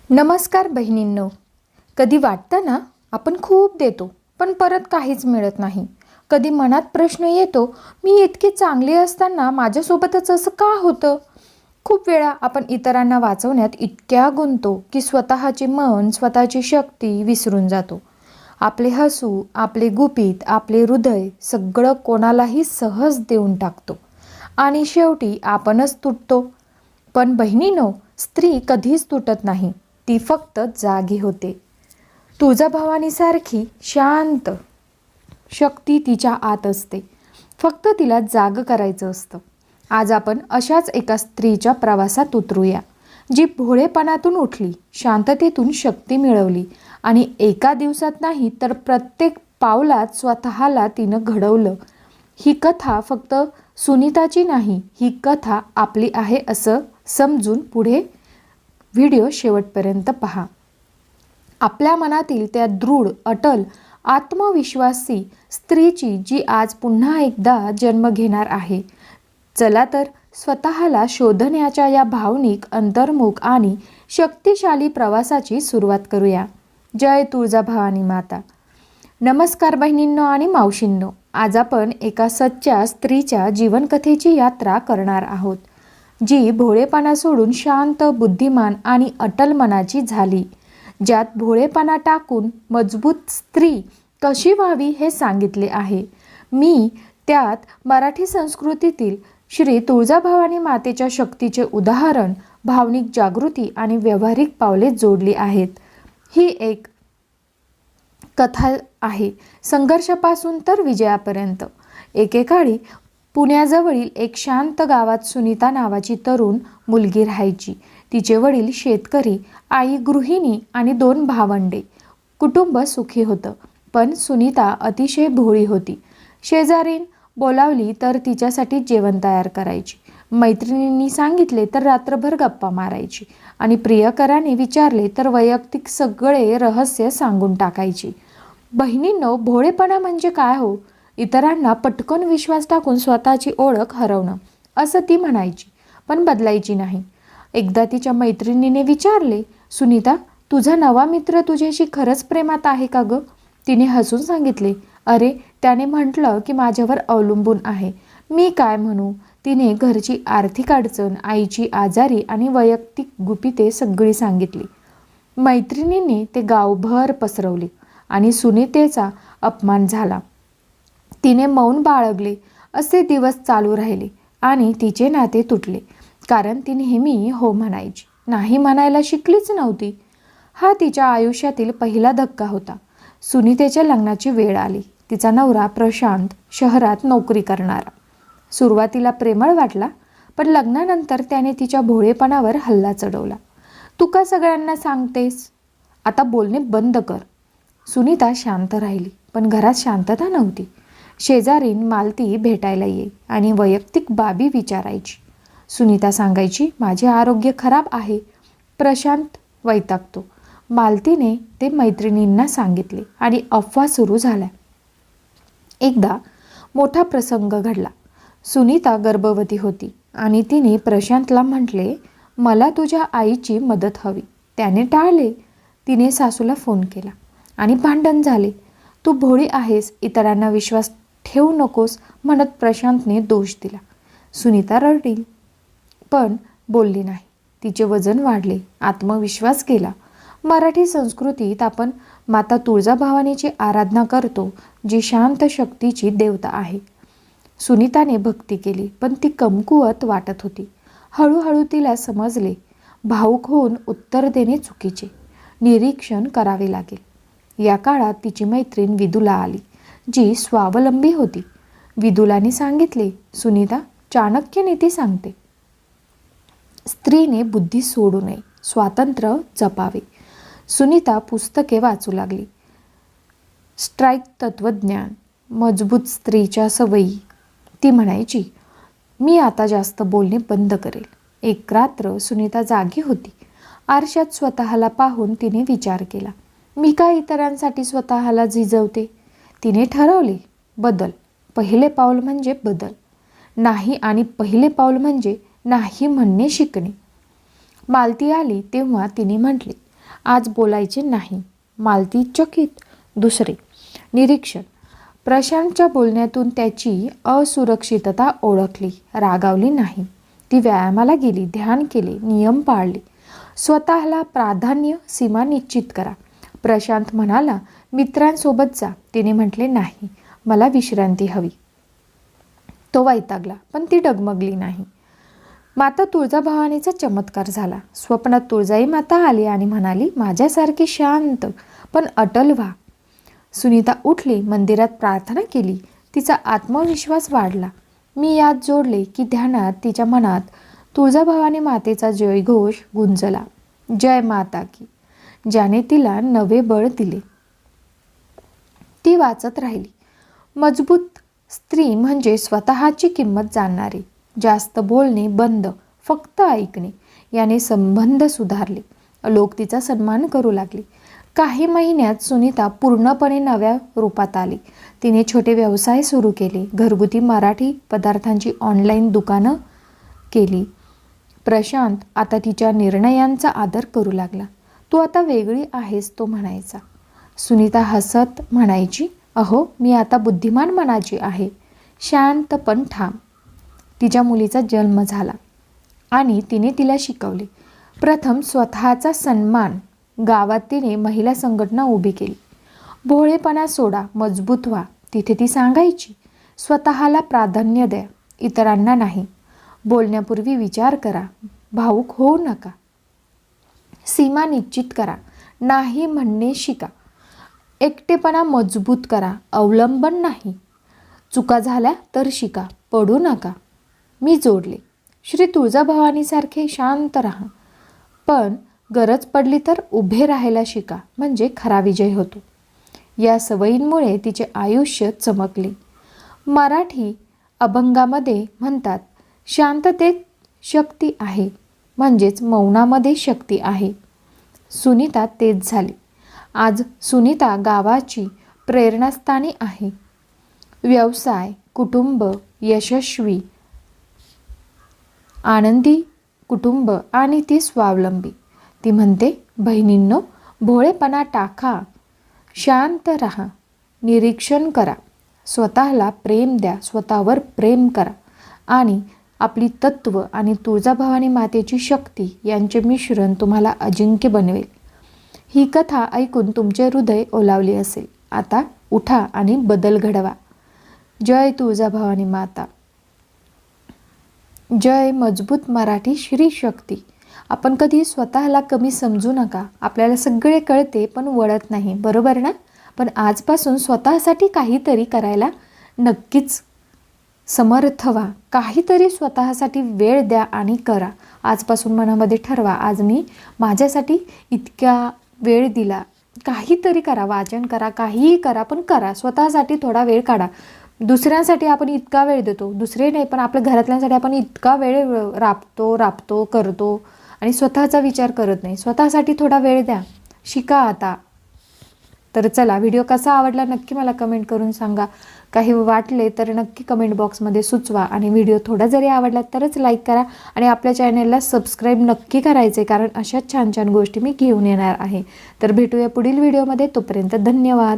नमस्कार बहिणींनो. कधी वाटतं ना आपण खूप देतो पण परत काहीच मिळत नाही. कधी मनात प्रश्न येतो, मी इतकी चांगली असताना माझ्यासोबतच असं का होतं. खूप वेळा आपण इतरांना वाचवण्यात इतक्या गुंतो की स्वतःचे मन, स्वतःची शक्ती विसरून जातो. आपले हसू, आपले गुपित, आपले हृदय सगळं कोणालाही सहज देऊन टाकतो आणि शेवटी आपणच तुटतो. पण बहिणीनो, स्त्री कधीच तुटत नाही, ती फक्त जागी होते. तुळजाभवानीसारखी शांत शक्ती तिच्या आत असते, फक्त तिला जाग करायचं असतं. आज आपण अशाच एका स्त्रीच्या प्रवासात उतरूया, जी भोळेपणातून उठली, शांततेतून शक्ती मिळवली आणि एका दिवसात नाही तर प्रत्येक पावलात स्वतःला तिनं घडवलं. ही कथा फक्त सुनीताची नाही, ही कथा आपली आहे असं समजून पुढे व्हिडिओ शेवटपर्यंत पहा. आपल्या मनातील त्या दृढ, अटल, आत्मविश्वासी स्त्रीची जी आज पुन्हा एकदा जन्म घेणार आहे. चला तर स्वतःला शोधण्याच्या या भावनिक, अंतर्मुख आणि शक्तिशाली प्रवासाची सुरुवात करूया. जय तुळजाभवानी माता. नमस्कार बहिणींनो आणि मावशींनो. आज आपण एका सच्च्या स्त्रीच्या जीवनकथेची यात्रा करणार आहोत, जी भोळेपणा सोडून शांत, बुद्धिमान आणि अटल मनाची झाली. ज्यात भोळेपणा टाकून मजबूत स्त्री कशी व्हावी हे सांगितले आहे. मी त्यात मराठी संस्कृतीतील श्री तुळजाभवानी मातेच्या शक्तीचे उदाहरण, भावनिक जागृती आणि व्यावहारिक पावले जोडली आहेत. ही एक कथा आहे संघर्षापासून तर विजयापर्यंत. एकेकाळी पुण्याजवळील एक शांत गावात सुनीता नावाची तरुण मुलगी राहायची. तिचे वडील शेतकरी, आई गृहिणी आणि 2 भावंडे. कुटुंब सुखी होतं, पण सुनीता अतिशय भोळी होती. शेजारीन बोलावली तर तिच्यासाठी जेवण तयार करायची, मैत्रिणींनी सांगितले तर रात्रभर गप्पा मारायची आणि प्रियकराने विचारले तर वैयक्तिक सगळे रहस्य सांगून टाकायची. बहिणींनो, भोळेपणा म्हणजे काय हो? इतरांना पटकन विश्वास टाकून स्वतःची ओळख हरवणं, असं ती म्हणायची, पण बदलायची नाही. एकदा तिच्या मैत्रिणीने विचारले, सुनीता, तुझा नवा मित्र तुझ्याशी खरंच प्रेमात आहे का गं? तिने हसून सांगितले, अरे, त्याने म्हटलं की माझ्यावर अवलंबून आहे. मी काय म्हणू? तिने घरची आर्थिक अडचण, आईची आजारी आणि वैयक्तिक गुपिते सगळी सांगितली. मैत्रिणींनी ते गावभर पसरवले आणि सुनीतेचा अपमान झाला. तिने मौन बाळगले. असे दिवस चालू राहिले आणि तिचे नाते तुटले, कारण ती नेहमी हो म्हणायची, नाही म्हणायला शिकलीच नव्हती. हा तिच्या आयुष्यातील पहिला धक्का होता. सुनीतेच्या लग्नाची वेळ आली. तिचा नवरा प्रशांत शहरात नोकरी करणारा. सुरुवातीला प्रेमळ वाटला, पण लग्नानंतर त्याने तिच्या भोळेपणावर हल्ला चढवला. तू का सगळ्यांना सांगतेस? आता बोलणे बंद कर. सुनीता शांत राहिली, पण घरात शांतता नव्हती. शेजारीन मालती भेटायला येई आणि वैयक्तिक बाबी विचारायची. सुनीता सांगायची, माझे आरोग्य खराब आहे. प्रशांत वैतागतो. मालतीने ते मैत्रिणींना सांगितले आणि अफवा सुरू झाल्या. एकदा मोठा प्रसंग घडला. सुनीता गर्भवती होती आणि तिने प्रशांतला म्हटले, मला तुझ्या आईची मदत हवी. त्याने टाळले. तिने सासूला फोन केला आणि भांडण झाले. तू भोळी आहेस, इतरांना विश्वास ठेवू नकोस म्हणत प्रशांतने दोष दिला. सुनीता रडली, पण बोलली नाही. तिचे वजन वाढले, आत्मविश्वास गेला. मराठी संस्कृतीत आपण माता तुळजाभवानीची आराधना करतो, जी शांत शक्तीची देवता आहे. सुनीताने भक्ती केली, पण ती कमकुवत वाटत होती. हळूहळू तिला समजले, भावुक होऊन उत्तर देणे चुकीचे, निरीक्षण करावे लागेल. या काळात तिची मैत्रीण विदुला आली, जी स्वावलंबी होती. विदुलाने सांगितले, सुनीता, चाणक्य नीती सांगते, स्त्रीने बुद्धी सोडू नये, स्वातंत्र्य जपावे. सुनीता पुस्तके वाचू लागली. स्ट्राईक तत्वज्ञान, मजबूत स्त्रीच्या सवयी. ती म्हणायची, मी आता जास्त बोलणे बंद करेल. एक रात्र सुनीता जागी होती. आरशात स्वतःला पाहून तिने विचार केला, मी का इतरांसाठी स्वतःला झिजवते? तिने ठरवले, बदल. पहिले पाऊल म्हणजे बदल. नाही आणि पहिले पाऊल म्हणजे नाही म्हणणे शिकणे. मालती आली तेव्हा तिने म्हटले, आज बोलायचे नाही. मालती चकित. दुसरे निरीक्षण. प्रशांतच्या बोलण्यातून त्याची असुरक्षितता ओळखली. रागावली नाही. ती व्यायामाला गेली, ध्यान केले, नियम पाळले. स्वतःला प्राधान्य, सीमा निश्चित करा. प्रशांत म्हणाला, मित्रांसोबत जा. तिने म्हटले, नाही, मला विश्रांती हवी. तो वैतागला, पण ती डगमगली नाही. माता तुळजाभवानीचा चमत्कार झाला. स्वप्नात तुळजाई माता आली आणि म्हणाली, माझ्यासारखी शांत पण अटल व्हा. सुनीता उठली, मंदिरात प्रार्थना केली. तिचा आत्मविश्वास वाढला. मी यात जोडले की ध्यानात तिच्या मनात तुळजाभवानी मातेचा जयघोष गुंजला. जय माता की, ज्याने तिला नवे बळ दिले. ती वाचत राहिली. मजबूत स्त्री म्हणजे स्वतःची किंमत जाणणारी. जास्त बोलणे बंद, फक्त ऐकणे. याने संबंध सुधारले. लोक तिचा सन्मान करू लागले. काही महिन्यात सुनीता पूर्णपणे नव्या रूपात आली. तिने छोटे व्यवसाय सुरू केले. घरगुती मराठी पदार्थांची ऑनलाईन दुकानं केली. प्रशांत आता तिच्या निर्णयांचा आदर करू लागला. तू आता वेगळी आहेस, तो म्हणायचा. सुनीता हसत म्हणायची, अहो, मी आता बुद्धिमान मनाची आहे, शांत पण ठाम. तिच्या मुलीचा जन्म झाला आणि तिने तिला शिकवले. प्रथम स्वतःचा सन्मान. गावात तिने महिला संघटना उभी केली. भोळेपणा सोडा, मजबूत व्हा. तिथे ती सांगायची, स्वतःला प्राधान्य द्या, इतरांना नाही. बोलण्यापूर्वी विचार करा. भावूक होऊ नका. सीमा निश्चित करा. नाही म्हणणे शिका. एकटेपणा मजबूत करा, अवलंबन नाही. चुका झाल्या तर शिका, पडू नका. मी जोडले, श्री तुळजाभवानीसारखे शांत राहा. पण गरज पडली तर उभे राहायला शिका, म्हणजे खरा विजय होतो. या सवयींमुळे तिचे आयुष्य चमकले. मराठी अभंगामध्ये म्हणतात, शांततेत शक्ती आहे, म्हणजेच मौनामध्ये शक्ती आहे. सुनीता तेच झाली. आज सुनीता गावाची प्रेरणास्थानी आहे. व्यवसाय, कुटुंब, यशस्वी, आनंदी कुटुंब आणि ती स्वावलंबी. ती म्हणते, बहिणींनो, भोळेपणा टाका, शांत राहा, निरीक्षण करा, स्वतःला प्रेम द्या, स्वतःवर प्रेम करा आणि आपली तत्व आणि तुळजाभवानी मातेची शक्ती यांचे मिश्रण तुम्हाला अजिंक्य बनवेल. ही कथा ऐकून तुमचे हृदय ओलावले असेल. आता उठा आणि बदल घडवा. जय तुळजाभवानी माता. जय मजबूत मराठी श्री शक्ती. आपण कधी स्वतःला कमी समजू नका. आपल्याला सगळे कळते पण वळत नाही, बरोबर ना? पण आजपासून स्वतःसाठी काहीतरी करायला नक्कीच समर्थ व्हा. काहीतरी स्वतःसाठी वेळ द्या आणि करा. आजपासून मनामध्ये ठरवा, आज मी माझ्यासाठी इतक्या वेळ दिला. काहीतरी करा, वाचन करा, काहीही करा, पण करा. स्वतःसाठी थोडा वेळ काढा. दुसऱ्यांसाठी आपण इतका वेळ देतो, दुसरे नाही पण आपल्या घरातल्यांसाठी आपण इतका वेळ राबतो करतो आणि स्वतःचा विचार करत नाही. स्वतःसाठी थोडा वेळ द्या. शिका आता. तर चला, व्हिडिओ कसा आवडला नक्की मला कमेंट करून सांगा. काही वाटले तर नक्की कमेंट बॉक्समध्ये सुचवा आणि व्हिडिओ थोडा जरी आवडला तरच लाईक करा आणि आपल्या चॅनलला सबस्क्राईब नक्की करायचे, कारण अशाच छान छान गोष्टी मी घेऊन येणार आहे. तर भेटूया पुढील व्हिडिओमध्ये. तोपर्यंत धन्यवाद.